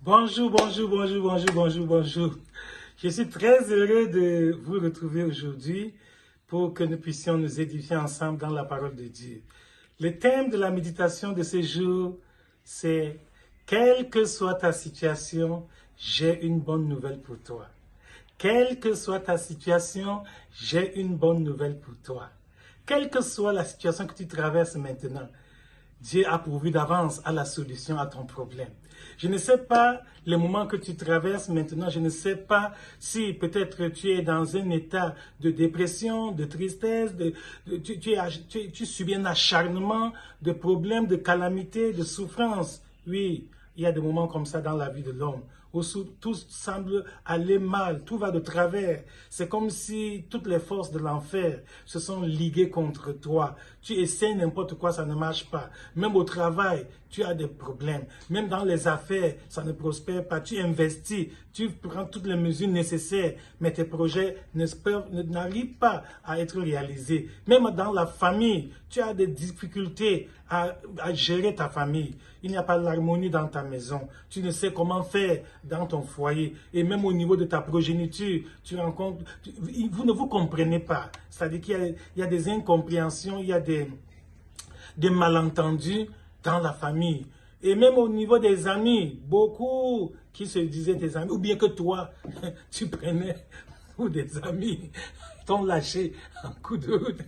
Bonjour, bonjour, bonjour, bonjour, bonjour, bonjour. Je suis très heureux de vous retrouver aujourd'hui pour que nous puissions nous édifier ensemble dans la parole de Dieu. Le thème de la méditation de ce jour, c'est « Quelle que soit ta situation, j'ai une bonne nouvelle pour toi. » Quelle que soit ta situation, j'ai une bonne nouvelle pour toi. Quelle que soit la situation que tu traverses maintenant, Dieu a pourvu d'avance à la solution à ton problème. Je ne sais pas le moment que tu traverses maintenant, je ne sais pas si peut-être tu es dans un état de dépression, de tristesse, tu subis un acharnement de problèmes, de calamités, de souffrances. Oui, il y a des moments comme ça dans la vie de l'homme, où tout semble aller mal, tout va de travers. C'est comme si toutes les forces de l'enfer se sont liguées contre toi. Tu essaies n'importe quoi, ça ne marche pas. Même au travail, tu as des problèmes. Même dans les affaires, ça ne prospère pas. Tu investis, tu prends toutes les mesures nécessaires, mais tes projets n'arrivent pas à être réalisés. Même dans la famille, tu as des difficultés à gérer ta famille. Il n'y a pas l'harmonie dans ta maison. Tu ne sais comment faire dans ton foyer. Et même au niveau de ta progéniture, tu rencontres... Vous ne vous comprenez pas. C'est-à-dire qu'il y a des incompréhensions, il y a des malentendus dans la famille. Et même au niveau des amis, beaucoup qui se disaient tes amis, ou bien que toi, tu prenais pour des amis, t'ont lâché un coup de route,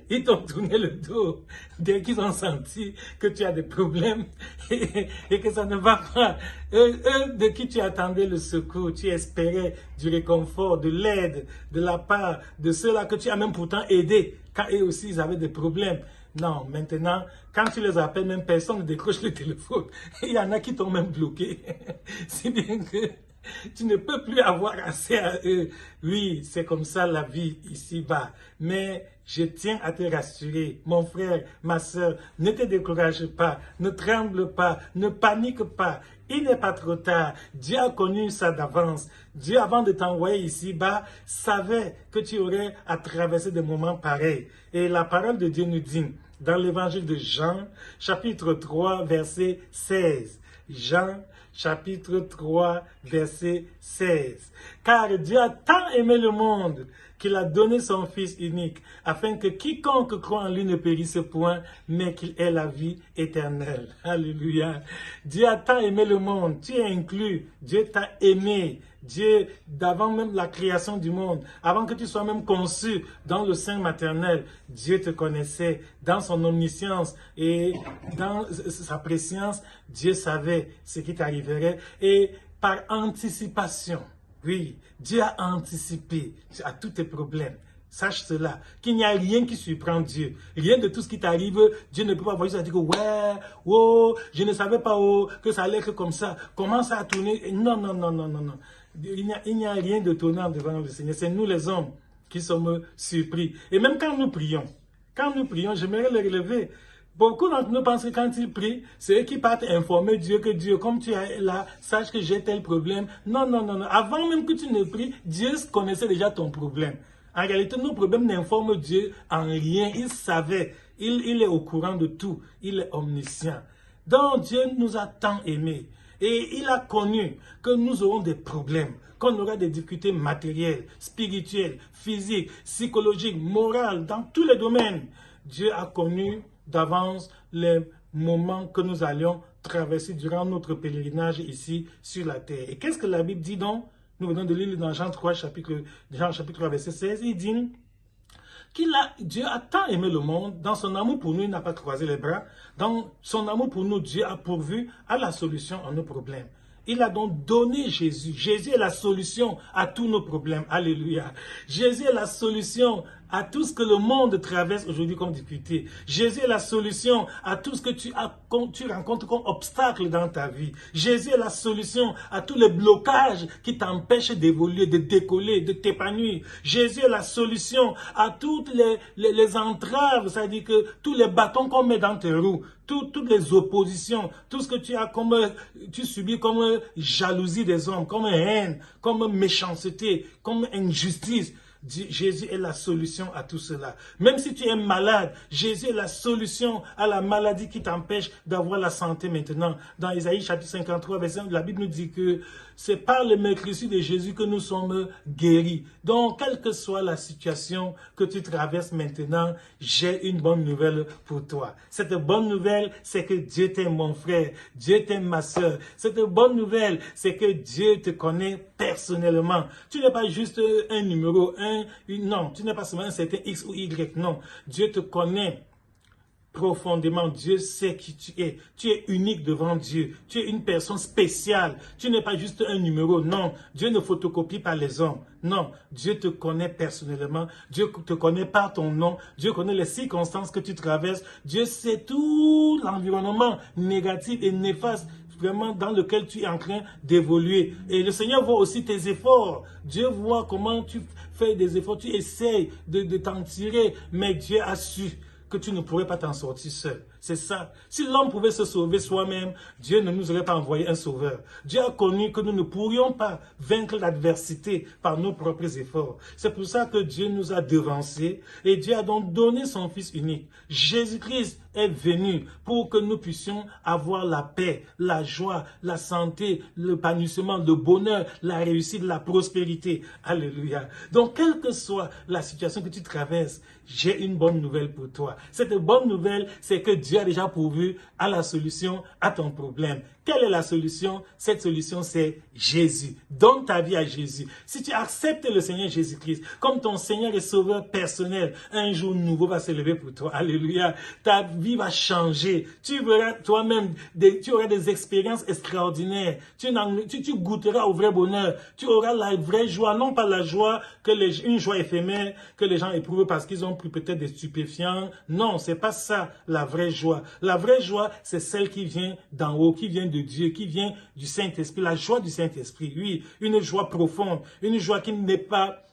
ils t'ont tourné le dos dès qu'ils ont senti que tu as des problèmes et que ça ne va pas. Eux de qui tu attendais le secours, tu espérais du réconfort, de l'aide, de la part de ceux-là que tu as même pourtant aidés quand eux aussi ils avaient des problèmes. Non, maintenant, quand tu les appelles, même personne ne décroche le téléphone. Il y en a qui t'ont même bloqué. C'est bien que tu ne peux plus avoir accès à eux. Oui, c'est comme ça la vie ici-bas. Mais je tiens à te rassurer, mon frère, ma soeur, ne te décourage pas, ne tremble pas, ne panique pas. Il n'est pas trop tard. Dieu a connu ça d'avance. Dieu, avant de t'envoyer ici-bas, savait que tu aurais à traverser des moments pareils. Et la parole de Dieu nous dit, dans l'évangile de Jean, chapitre 3, verset 16. Jean, chapitre 3, verset 16. Car Dieu a tant aimé le monde qu'il a donné son Fils unique, afin que quiconque croit en lui ne périsse point, mais qu'il ait la vie éternelle. Alléluia. Dieu a tant aimé le monde, tu es inclus, Dieu t'a aimé. Dieu, d'avant même la création du monde, avant que tu sois même conçu dans le sein maternel, Dieu te connaissait dans son omniscience et dans sa préscience, Dieu savait ce qui t'arriverait et par anticipation, oui, Dieu a anticipé à tous tes problèmes. Sache cela, qu'il n'y a rien qui surprend Dieu. Rien de tout ce qui t'arrive, Dieu ne peut pas voir ça et dire que ouais, oh, je ne savais pas oh, que ça allait être comme ça. Comment ça a tourné? Non, non, non, non, non, non. Il n'y a rien de tournant devant le Seigneur. C'est nous les hommes qui sommes surpris. Et même quand nous prions, j'aimerais le relever. Beaucoup d'entre nous pensent que quand ils prient, c'est eux qui partent informer Dieu que Dieu, comme tu es là, sache que j'ai tel problème. Non, non, non, non. Avant même que tu ne pries, Dieu connaissait déjà ton problème. En réalité, nos problèmes n'informent Dieu en rien. Il savait. Il est au courant de tout. Il est omniscient. Donc, Dieu nous a tant aimés. Et il a connu que nous aurons des problèmes, qu'on aura des difficultés matérielles, spirituelles, physiques, psychologiques, morales, dans tous les domaines. Dieu a connu d'avance les moments que nous allions traverser durant notre pèlerinage ici sur la terre. Et qu'est-ce que la Bible dit donc? Nous venons de lire dans Jean 3, chapitre 3, verset 16. Il dit Dieu a tant aimé le monde, dans son amour pour nous, il n'a pas croisé les bras. Dans son amour pour nous, Dieu a pourvu à la solution à nos problèmes. Il a donc donné Jésus. Jésus est la solution à tous nos problèmes. Alléluia. Jésus est la solution à tout ce que le monde traverse aujourd'hui comme difficulté. Jésus est la solution à tout ce que tu rencontres comme obstacle dans ta vie. Jésus est la solution à tous les blocages qui t'empêchent d'évoluer, de décoller, de t'épanouir. Jésus est la solution à toutes les entraves, c'est-à-dire que tous les bâtons qu'on met dans tes roues, toutes les oppositions, tout ce que tu subis comme jalousie des hommes, comme haine, comme méchanceté, comme injustice. Jésus est la solution à tout cela. Même si tu es malade, Jésus est la solution à la maladie qui t'empêche d'avoir la santé maintenant. Dans Isaïe chapitre 53, verset 1, la Bible nous dit que c'est par le meurtrissure de Jésus que nous sommes guéris. Donc, quelle que soit la situation que tu traverses maintenant, j'ai une bonne nouvelle pour toi. Cette bonne nouvelle, c'est que Dieu t'aime, mon frère. Dieu t'aime, ma soeur. Cette bonne nouvelle, c'est que Dieu te connaît personnellement. Tu n'es pas juste un numéro, non, tu n'es pas seulement un certain X ou Y, non. Dieu te connaît profondément. Dieu sait qui tu es. Tu es unique devant Dieu. Tu es une personne spéciale. Tu n'es pas juste un numéro. Non, Dieu ne photocopie pas les hommes. Non, Dieu te connaît personnellement. Dieu te connaît par ton nom. Dieu connaît les circonstances que tu traverses. Dieu sait tout l'environnement négatif et néfaste vraiment dans lequel tu es en train d'évoluer. Et le Seigneur voit aussi tes efforts. Dieu voit comment tu fais des efforts. Tu essayes de t'en tirer, mais Dieu a su que tu ne pourrais pas t'en sortir seul. C'est ça. Si l'homme pouvait se sauver soi-même, Dieu ne nous aurait pas envoyé un sauveur. Dieu a connu que nous ne pourrions pas vaincre l'adversité par nos propres efforts. C'est pour ça que Dieu nous a devancés et Dieu a donc donné son Fils unique. Jésus-Christ est venu pour que nous puissions avoir la paix, la joie, la santé, l'épanouissement, le bonheur, la réussite, la prospérité. Alléluia. Donc, quelle que soit la situation que tu traverses, j'ai une bonne nouvelle pour toi. Cette bonne nouvelle, c'est que Dieu a déjà pourvu à la solution à ton problème. Quelle est la solution? Cette solution, c'est Jésus. Donne ta vie à Jésus. Si tu acceptes le Seigneur Jésus-Christ comme ton Seigneur et Sauveur personnel, un jour nouveau va se lever pour toi. Alléluia. Ta vie va changer. Tu verras toi-même, tu auras des expériences extraordinaires. Tu goûteras au vrai bonheur. Tu auras la vraie joie, non pas la joie, une joie éphémère que les gens éprouvent parce qu'ils ont pris peut-être des stupéfiants. Non, c'est pas ça la vraie joie. La vraie joie, c'est celle qui vient d'en haut, qui vient de Dieu, qui vient du Saint-Esprit, la joie du Saint-Esprit, oui, une joie profonde, une joie qui n'est pas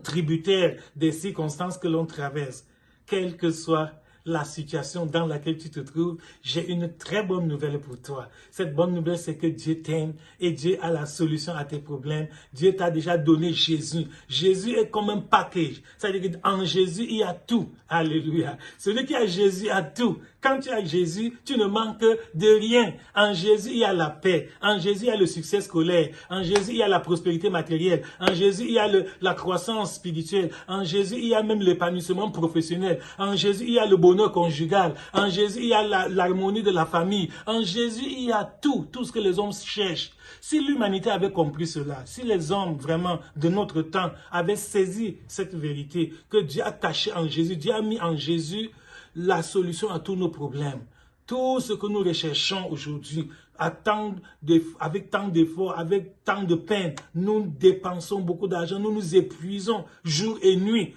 tributaire des circonstances que l'on traverse. Quelle que soit la situation dans laquelle tu te trouves, j'ai une très bonne nouvelle pour toi. Cette bonne nouvelle, c'est que Dieu t'aime et Dieu a la solution à tes problèmes. Dieu t'a déjà donné Jésus. Jésus est comme un package. C'est-à-dire qu'en Jésus, il y a tout. Alléluia. Celui qui a Jésus a tout. Quand tu as Jésus, tu ne manques de rien. En Jésus, il y a la paix. En Jésus, il y a le succès scolaire. En Jésus, il y a la prospérité matérielle. En Jésus, il y a la croissance spirituelle. En Jésus, il y a même l'épanouissement professionnel. En Jésus, il y a le bonheur conjugal. En Jésus, il y a l'harmonie de la famille. En Jésus, il y a tout ce que les hommes cherchent. Si l'humanité avait compris cela, si les hommes vraiment de notre temps avaient saisi cette vérité que Dieu a cachée en Jésus, Dieu a mis en Jésus la solution à tous nos problèmes. Tout ce que nous recherchons aujourd'hui, avec tant d'efforts, avec tant de peine, nous dépensons beaucoup d'argent, nous nous épuisons jour et nuit.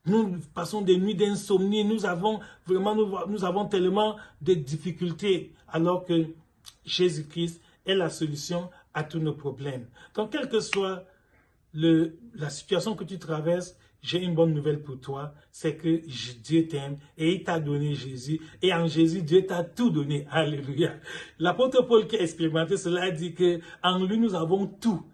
Nous passons des nuits d'insomnie, nous avons tellement de difficultés, alors que Jésus-Christ est la solution à tous nos problèmes. Donc, quelle que soit la situation que tu traverses, j'ai une bonne nouvelle pour toi, c'est que Dieu t'aime et il t'a donné Jésus. Et en Jésus, Dieu t'a tout donné. Alléluia. L'apôtre Paul qui a expérimenté cela a dit qu'en lui, nous avons tout.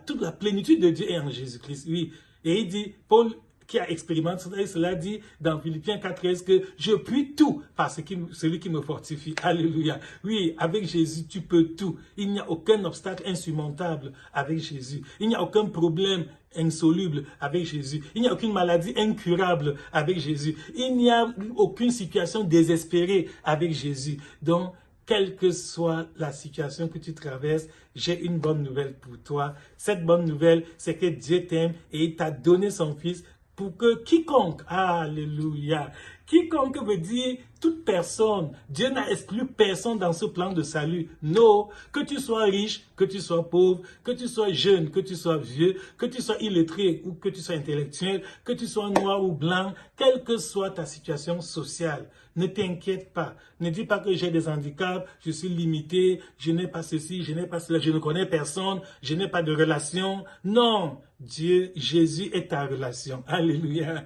Toute la plénitude de Dieu est en Jésus-Christ. Oui. Et il dit, Paul qui a expérimenté cela dit dans Philippiens 4,13 que je puis tout par celui qui me fortifie. Alléluia. Oui, avec Jésus, tu peux tout. Il n'y a aucun obstacle insurmontable avec Jésus. Il n'y a aucun problème insoluble avec Jésus. Il n'y a aucune maladie incurable avec Jésus. Il n'y a aucune situation désespérée avec Jésus. Donc, quelle que soit la situation que tu traverses, j'ai une bonne nouvelle pour toi. Cette bonne nouvelle, c'est que Dieu t'aime et il t'a donné son Fils pour que quiconque, alléluia, quiconque veut dire toute personne, Dieu n'a exclu personne dans ce plan de salut. Non, que tu sois riche, que tu sois pauvre, que tu sois jeune, que tu sois vieux, que tu sois illettré ou que tu sois intellectuel, que tu sois noir ou blanc, quelle que soit ta situation sociale, ne t'inquiète pas. Ne dis pas que j'ai des handicaps, je suis limité, je n'ai pas ceci, je n'ai pas cela, je ne connais personne, je n'ai pas de relation. Non, Dieu, Jésus est ta relation. Alléluia.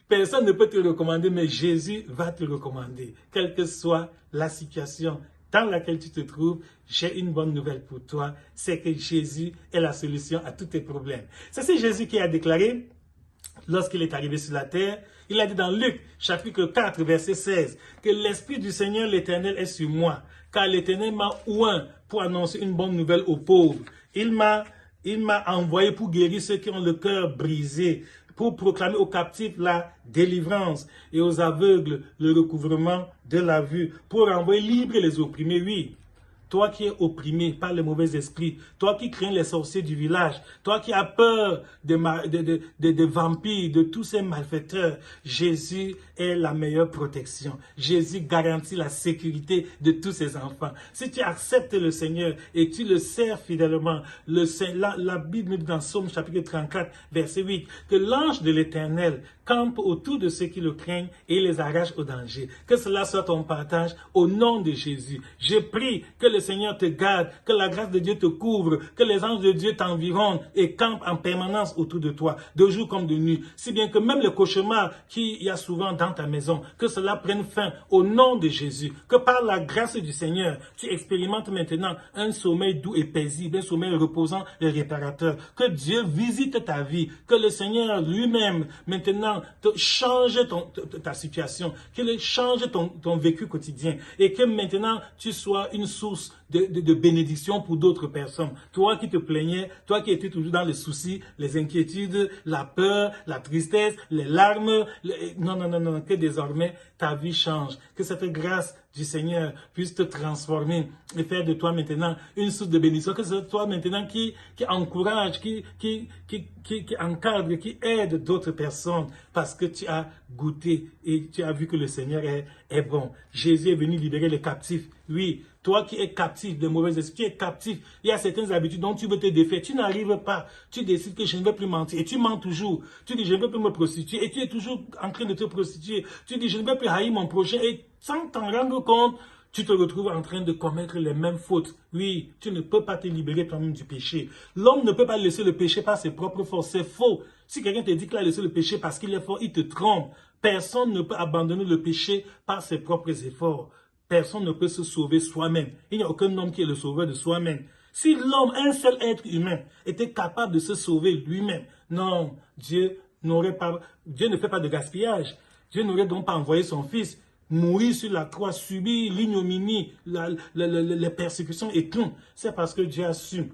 Personne ne peut te recommander, mais Jésus va te recommander. Quelle que soit la situation dans laquelle tu te trouves, j'ai une bonne nouvelle pour toi. C'est que Jésus est la solution à tous tes problèmes. C'est Jésus qui a déclaré lorsqu'il est arrivé sur la terre, il a dit dans Luc, chapitre 4, verset 16, que l'Esprit du Seigneur l'Éternel est sur moi, car l'Éternel m'a oint pour annoncer une bonne nouvelle aux pauvres. Il m'a envoyé pour guérir ceux qui ont le cœur brisé, pour proclamer aux captifs la délivrance et aux aveugles le recouvrement de la vue, pour renvoyer libres les opprimés, oui. Toi qui es opprimé par les mauvais esprits, toi qui crains les sorciers du village, toi qui as peur des vampires, de tous ces malfaiteurs, Jésus est la meilleure protection. Jésus garantit la sécurité de tous ses enfants. Si tu acceptes le Seigneur et tu le sers fidèlement, la Bible dit dans Psaume chapitre 34, verset 8, que l'ange de l'Éternel campe autour de ceux qui le craignent et les arrache au danger. Que cela soit ton partage au nom de Jésus. Je prie que le Seigneur te garde, que la grâce de Dieu te couvre, que les anges de Dieu t'environnent et campent en permanence autour de toi, de jour comme de nuit. Si bien que même le cauchemar qu'il y a souvent dans ta maison, que cela prenne fin au nom de Jésus. Que par la grâce du Seigneur, tu expérimentes maintenant un sommeil doux et paisible, un sommeil reposant et réparateur. Que Dieu visite ta vie, que le Seigneur lui-même maintenant te change ta situation, qu'il change ton vécu quotidien et que maintenant tu sois une source de bénédiction pour d'autres personnes. Toi qui te plaignais, toi qui étais toujours dans les soucis, les inquiétudes, la peur, la tristesse, les larmes, non, que désormais ta vie change. Que cette grâce du Seigneur puisse te transformer et faire de toi maintenant une source de bénédiction. Que ce soit toi maintenant qui encourage, qui encadre, qui aide d'autres personnes parce que tu as goûté et tu as vu que le Seigneur est bon. Jésus est venu libérer les captifs. Oui, toi qui es captif de mauvais esprits, tu es captif. Il y a certaines habitudes dont tu veux te défaire. Tu n'arrives pas. Tu décides que je ne vais plus mentir. Et tu mens toujours. Tu dis je ne vais plus me prostituer. Et tu es toujours en train de te prostituer. Tu dis je ne vais plus haïr mon prochain. Et sans t'en rendre compte, tu te retrouves en train de commettre les mêmes fautes. Oui, tu ne peux pas te libérer toi-même du péché. L'homme ne peut pas laisser le péché par ses propres forces. C'est faux. Si quelqu'un te dit qu'il a laissé le péché parce qu'il est fort, il te trompe. Personne ne peut abandonner le péché par ses propres efforts. Personne ne peut se sauver soi-même. Il n'y a aucun homme qui est le sauveur de soi-même. Si l'homme, un seul être humain, était capable de se sauver lui-même, non, Dieu ne fait pas de gaspillage. Dieu n'aurait donc pas envoyé son fils mourir sur la croix, subir l'ignominie, les persécutions et tout. C'est parce que Dieu a su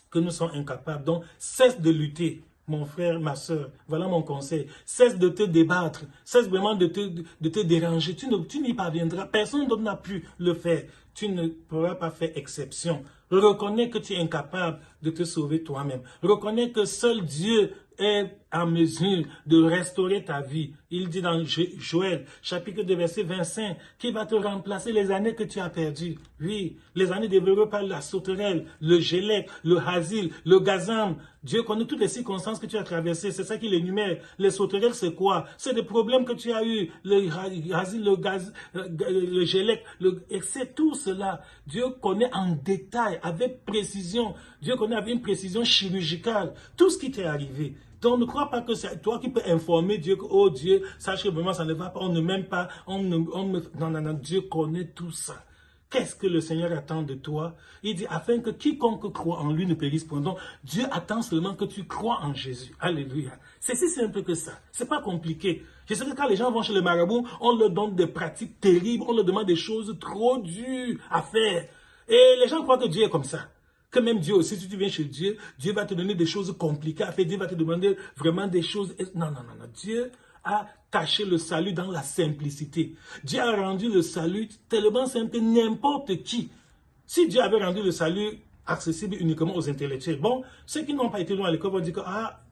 que nous sommes incapables. Donc, cesse de lutter. Mon frère, ma soeur, voilà mon conseil. Cesse de te débattre. Cesse vraiment de te déranger. Tu n'y parviendras. Personne d'autre n'a pu le faire. Tu ne pourras pas faire exception. Reconnais que tu es incapable de te sauver toi-même. Reconnais que seul Dieu est en mesure de restaurer ta vie. Il dit dans Joël, chapitre 2, verset 25, qu'il va te remplacer les années que tu as perdues. Oui, les années développées par la sauterelle, le gélec, le hasil, le gazam. Dieu connaît toutes les circonstances que tu as traversées. C'est ça qu'il énumère. Les sauterelles, c'est quoi? C'est des problèmes que tu as eus. Le hasil, le gélec, et c'est tout cela. Dieu connaît en détail, avec précision. Dieu connaît avec une précision chirurgicale tout ce qui t'est arrivé. Donc ne crois pas que c'est toi qui peux informer Dieu que, oh Dieu, sache que vraiment ça ne va pas, on ne m'aime pas, non, Dieu connaît tout ça. Qu'est-ce que le Seigneur attend de toi? Il dit, afin que quiconque croit en lui ne périsse point. Donc, Dieu attend seulement que tu crois en Jésus. Alléluia. C'est si simple que ça. C'est pas compliqué. Je sais que quand les gens vont chez le marabout, on leur donne des pratiques terribles, on leur demande des choses trop dures à faire. Et les gens croient que Dieu est comme ça. Que même Dieu aussi, si tu viens chez Dieu, Dieu va te donner des choses compliquées à faire. Dieu va te demander vraiment des choses. Non. Dieu a caché le salut dans la simplicité. Dieu a rendu le salut tellement simple que n'importe qui. Si Dieu avait rendu le salut accessible uniquement aux intellectuels, bon, ceux qui n'ont pas été loin à l'école vont dire que,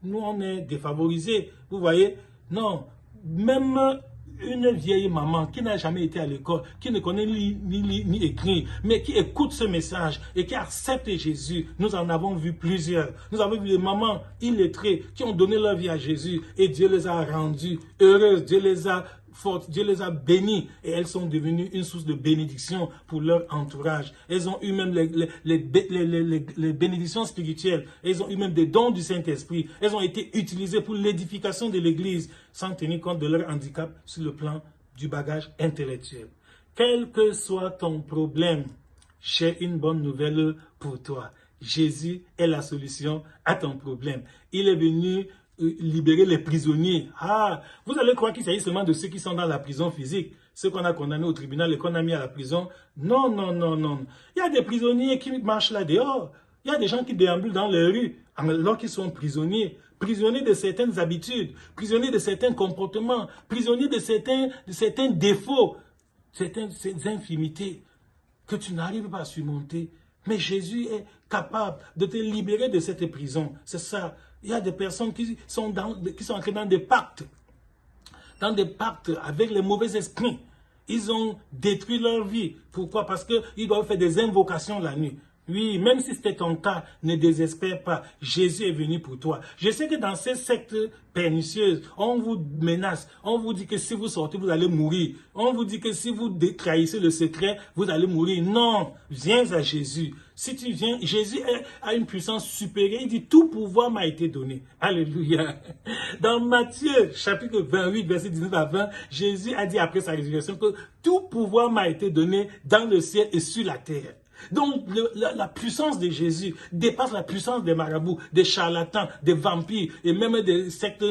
nous on est défavorisés. Vous voyez? Non. Même une vieille maman qui n'a jamais été à l'école, qui ne connaît ni écrit, mais qui écoute ce message et qui accepte Jésus. Nous en avons vu plusieurs. Nous avons vu des mamans illettrées qui ont donné leur vie à Jésus et Dieu les a rendues heureuses. Dieu les a fortes, Dieu les a bénies et elles sont devenues une source de bénédiction pour leur entourage. Elles ont eu même les bénédictions spirituelles. Elles ont eu même des dons du Saint-Esprit. Elles ont été utilisées pour l'édification de l'Église sans tenir compte de leur handicap sur le plan du bagage intellectuel. Quel que soit ton problème, j'ai une bonne nouvelle pour toi. Jésus est la solution à ton problème. Il est venu libérer les prisonniers. Ah, vous allez croire qu'il s'agit seulement de ceux qui sont dans la prison physique, ceux qu'on a condamnés au tribunal et qu'on a mis à la prison. Non, non, non, non. Il y a des prisonniers qui marchent là dehors. Il y a des gens qui déambulent dans les rues alors qu'ils sont prisonniers. Prisonniers de certaines habitudes, prisonniers de certains comportements, prisonniers de certains défauts, certaines infimités que tu n'arrives pas à surmonter. Mais Jésus est capable de te libérer de cette prison. C'est ça. Il y a des personnes qui sont entrées dans des pactes avec les mauvais esprits. Ils ont détruit leur vie. Pourquoi? Parce qu'ils doivent faire des invocations la nuit. Oui, même si c'était ton cas, ne désespère pas. Jésus est venu pour toi. Je sais que dans ces sectes pernicieuses, on vous menace. On vous dit que si vous sortez, vous allez mourir. On vous dit que si vous trahissez le secret, vous allez mourir. Non, viens à Jésus. Si tu viens, Jésus a une puissance supérieure. Il dit, tout pouvoir m'a été donné. Alléluia. Dans Matthieu, chapitre 28, verset 19 à 20, Jésus a dit après sa résurrection que tout pouvoir m'a été donné dans le ciel et sur la terre. Donc, la puissance de Jésus dépasse la puissance des marabouts, des charlatans, des vampires et même des sectes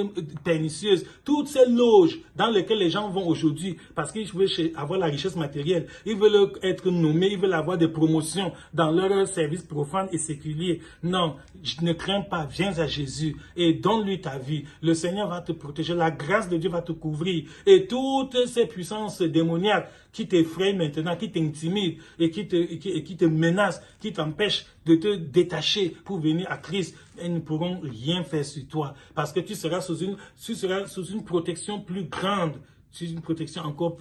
pernicieuses. Toutes ces loges dans lesquelles les gens vont aujourd'hui parce qu'ils veulent avoir la richesse matérielle, ils veulent être nommés, ils veulent avoir des promotions dans leurs services profanes et séculiers. Non, ne crains pas, viens à Jésus et donne-lui ta vie. Le Seigneur va te protéger, la grâce de Dieu va te couvrir et toutes ces puissances démoniaques qui t'effraient maintenant, qui t'intimident et qui te menacent, qui t'empêchent de te détacher pour venir à Christ, elles ne pourront rien faire sur toi parce que tu seras sous une protection plus grande, sous une protection encore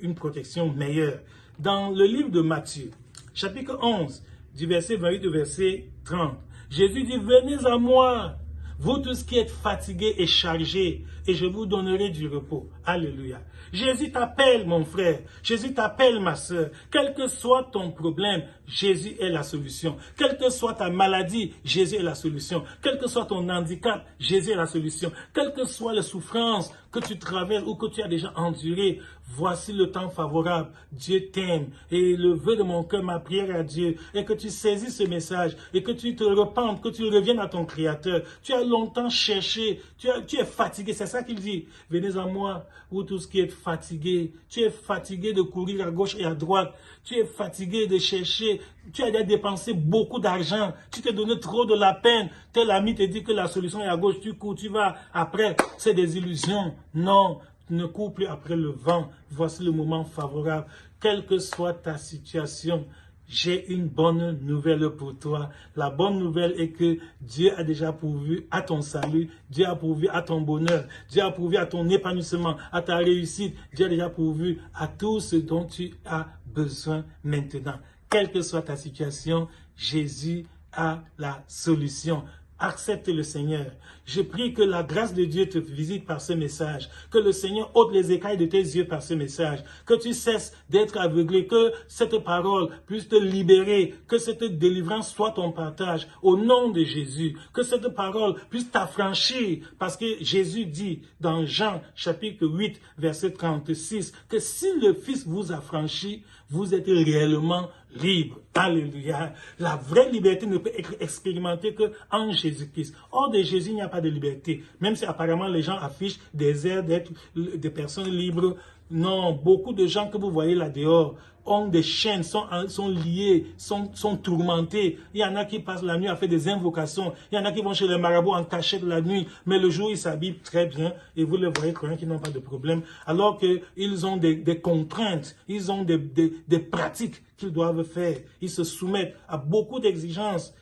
une protection meilleure. Dans le livre de Matthieu, chapitre 11, du verset 28 au verset 30, Jésus dit, venez à moi, vous tous qui êtes fatigués et chargés, et je vous donnerai du repos. Alléluia. Jésus t'appelle, mon frère. Jésus t'appelle, ma soeur. Quel que soit ton problème, Jésus est la solution. Quelle que soit ta maladie, Jésus est la solution. Quel que soit ton handicap, Jésus est la solution. Quelles que soient les souffrances que tu traverses ou que tu as déjà endurées, voici le temps favorable. Dieu t'aime. Et le vœu de mon cœur, ma prière à Dieu, est que tu saisis ce message et que tu te repentes, que tu reviennes à ton Créateur. Tu as longtemps cherché, tu es fatigué, c'est ça qu'il dit. Venez à moi, vous tous qui êtes fatigués. Tu es fatigué de courir à gauche et à droite. Tu es fatigué de chercher. Tu as déjà dépensé beaucoup d'argent. Tu t'es donné trop de la peine. Tel ami te dit que la solution est à gauche. Tu cours, tu vas après. C'est des illusions. Non, ne cours plus après le vent. Voici le moment favorable. Quelle que soit ta situation, j'ai une bonne nouvelle pour toi. La bonne nouvelle est que Dieu a déjà pourvu à ton salut, Dieu a pourvu à ton bonheur, Dieu a pourvu à ton épanouissement, à ta réussite, Dieu a déjà pourvu à tout ce dont tu as besoin maintenant. Quelle que soit ta situation, Jésus a la solution. Accepte le Seigneur. Je prie que la grâce de Dieu te visite par ce message. Que le Seigneur ôte les écailles de tes yeux par ce message. Que tu cesses d'être aveuglé. Que cette parole puisse te libérer. Que cette délivrance soit ton partage. Au nom de Jésus. Que cette parole puisse t'affranchir. Parce que Jésus dit dans Jean chapitre 8 verset 36 que si le Fils vous affranchit, vous êtes réellement libre. Alléluia. La vraie liberté ne peut être expérimentée qu'en Jésus-Christ. Hors de Jésus, il n'y a pas de liberté. Même si apparemment les gens affichent des airs d'être des personnes libres. Non, beaucoup de gens que vous voyez là dehors ont des chaînes, sont liés, sont tourmentés. Il y en a qui passent la nuit à faire des invocations. Il y en a qui vont chez les marabouts en cachette la nuit. Mais le jour, ils s'habillent très bien et vous les voyez quand même qu'ils n'ont pas de problème. Alors qu'ils ont des contraintes, ils ont des pratiques qu'ils doivent faire. Ils se soumettent à beaucoup d'exigences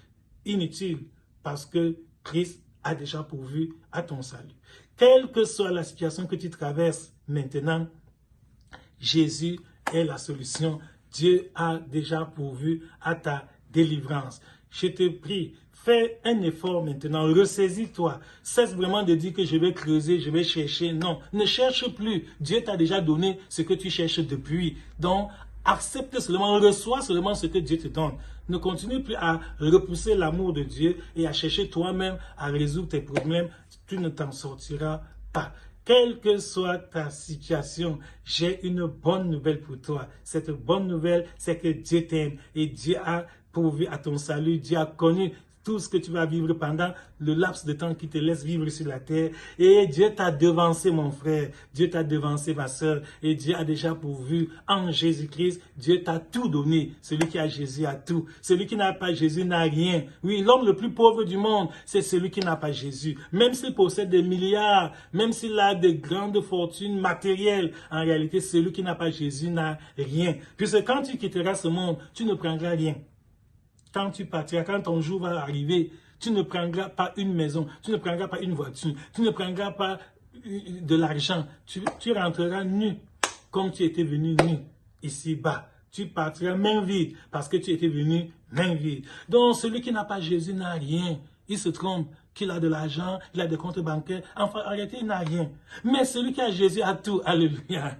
inutiles parce que Christ a déjà pourvu à ton salut. Quelle que soit la situation que tu traverses maintenant, Jésus est la solution. Dieu a déjà pourvu à ta délivrance. Je te prie, fais un effort maintenant, ressaisis-toi. Cesse vraiment de dire que je vais creuser, je vais chercher. Non, ne cherche plus. Dieu t'a déjà donné ce que tu cherches depuis. Donc, accepte seulement, reçois seulement ce que Dieu te donne. Ne continue plus à repousser l'amour de Dieu et à chercher toi-même à résoudre tes problèmes. Tu ne t'en sortiras pas. Quelle que soit ta situation, j'ai une bonne nouvelle pour toi. Cette bonne nouvelle, c'est que Dieu t'aime et Dieu a pourvu à ton salut. Dieu a connu tout ce que tu vas vivre pendant le laps de temps qui te laisse vivre sur la terre. Et Dieu t'a devancé, mon frère. Dieu t'a devancé, ma soeur. Et Dieu a déjà pourvu en Jésus-Christ. Dieu t'a tout donné. Celui qui a Jésus a tout. Celui qui n'a pas Jésus n'a rien. Oui, l'homme le plus pauvre du monde, c'est celui qui n'a pas Jésus. Même s'il possède des milliards, même s'il a de grandes fortunes matérielles, en réalité, celui qui n'a pas Jésus n'a rien. Puisque quand tu quitteras ce monde, tu ne prendras rien. Quand tu partiras, quand ton jour va arriver, tu ne prendras pas une maison, tu ne prendras pas une voiture, tu ne prendras pas de l'argent. Tu rentreras nu, comme tu étais venu nu, ici-bas. Tu partiras main vide, parce que tu étais venu main vide. Donc, celui qui n'a pas Jésus n'a rien. Il se trompe qu'il a de l'argent, il a des comptes bancaires. Enfin, en réalité, il n'a rien. Mais celui qui a Jésus a tout. Alléluia.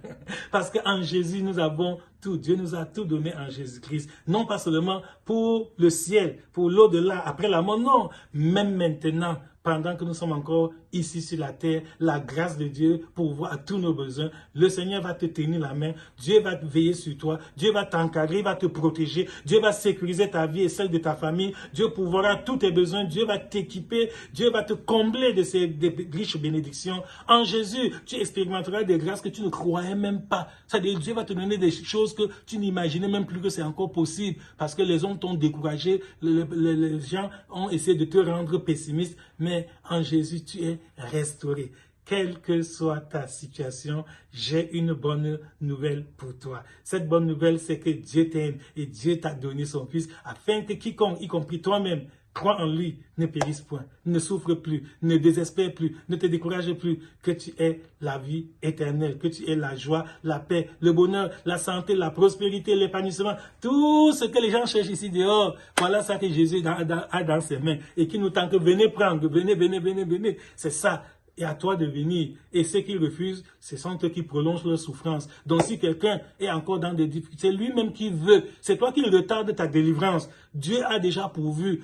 Parce qu'en Jésus, nous avons tout. Dieu nous a tout donné en Jésus-Christ. Non pas seulement pour le ciel, pour l'au-delà, après la mort. Non, même maintenant, pendant que nous sommes encore ici sur la terre, la grâce de Dieu pour voir à tous nos besoins. Le Seigneur va te tenir la main. Dieu va veiller sur toi. Dieu va t'encadrer, il va te protéger. Dieu va sécuriser ta vie et celle de ta famille. Dieu pourvoira tous tes besoins. Dieu va t'équiper. Dieu va te combler de ces riches bénédictions. En Jésus, tu expérimenteras des grâces que tu ne croyais même pas. C'est-à-dire, Dieu va te donner des choses que tu n'imaginais même plus que c'est encore possible. Parce que les hommes t'ont découragé. Les gens ont essayé de te rendre pessimiste. Mais en Jésus, tu es restauré. Quelle que soit ta situation, j'ai une bonne nouvelle pour toi. Cette bonne nouvelle, c'est que Dieu t'aime et Dieu t'a donné son Fils afin que quiconque, y compris toi-même, crois en lui, ne périsse point, ne souffre plus, ne désespère plus, ne te décourage plus, que tu aies la vie éternelle, que tu aies la joie, la paix, le bonheur, la santé, la prospérité, l'épanouissement, tout ce que les gens cherchent ici dehors. Voilà ça que Jésus a dans ses mains et qui nous tente, venez prendre, venez. C'est ça. Et à toi de venir. Et ceux qui refusent, ce sont eux qui prolongent leur souffrance. Donc si quelqu'un est encore dans des difficultés, c'est lui-même qui veut. C'est toi qui retarde ta délivrance. Dieu a déjà pourvu.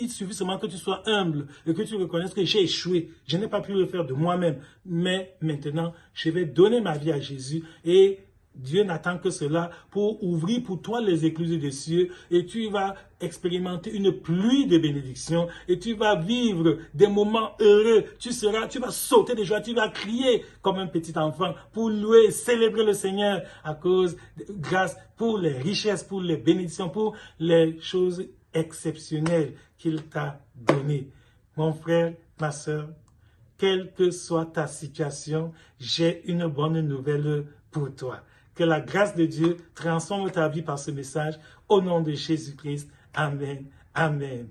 Il suffit seulement que tu sois humble et que tu reconnaisses que j'ai échoué. Je n'ai pas pu le faire de moi-même. Mais maintenant, je vais donner ma vie à Jésus et Dieu n'attend que cela pour ouvrir pour toi les écluses des cieux et tu vas expérimenter une pluie de bénédictions et tu vas vivre des moments heureux. Tu vas sauter de joie, tu vas crier comme un petit enfant pour louer et célébrer le Seigneur à cause de grâce pour les richesses, pour les bénédictions, pour les choses exceptionnelles qu'il t'a données. Mon frère, ma soeur, quelle que soit ta situation, j'ai une bonne nouvelle pour toi. Que la grâce de Dieu transforme ta vie par ce message. Au nom de Jésus-Christ. Amen. Amen.